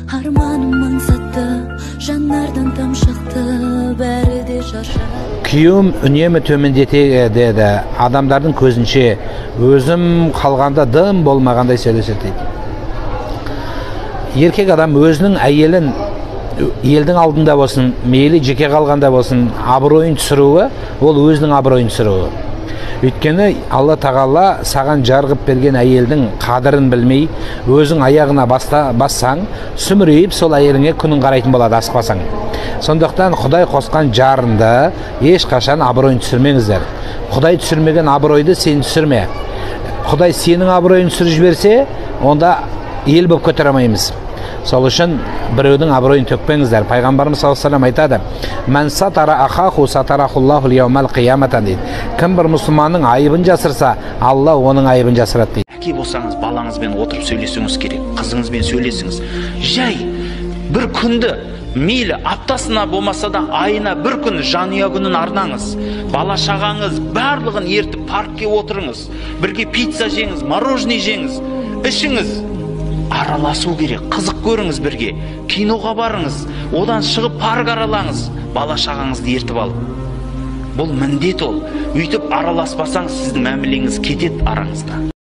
Harmanım mangsatты, жанардан тамшықты, бәрі де шаршады. Күйеуім үнемі төмендете деді. Адамдардың көзінше өзім қалғанда дым болмағандай сөйлеседі дейді. Еркек адам өзінің әйелін елдің алдында болсын, мейлі жеке қалғанда болсын, абыройын түсіруі, ол өзінің абыройын түсіруі. Өйткені Алла тағала саған жарғып берген әйелдің қадірін білмей, өзің аяғына бассаң, сүмірейіп сол әйеліңе күнін қарайтын болады, асықпасаң. Сондықтан Құдай қосқан жарынды ешқашан абыройын түсірмеңіздер. Құдай түсірмеген абыройды сен түсірме. Құдай сенің абыройын түсіріп жіберсе, онда ел болып көтере алмаймыз. Сол үшін біреудің абыройын төкпеңіздер. Пайғамбарымыз саллаллаху алейхи ва саллям айтады: "Мән сатара ахаху сатарахуллаху яумал қияматан" дейді. Кім бір мұсылманның айыбын жасырса, Алла оның айыбын жасырады дейді. Әке болсаңыз, балаңызбен отырып сөйлесуіңіз керек, қызыңызбен сөйлесіңіз. Жай бір күнді, мейлі аптасына болмаса да айына бір күн жанұя күнін арнаңыз. Бала шағаңыз барлығын ертіп паркке отырыңыз. Бірге пицца жеңіз, мороженое жеңіз, ішіңіз. Араласу керек, қызық көріңіз бірге, киноға барыңыз, одан шығып парк аралаңыз, бала шағаңызды ертіп алып. Бұл міндет ол. Үйтіп араласпасаң, сіздің мәмілеңіз кетеді араңызда.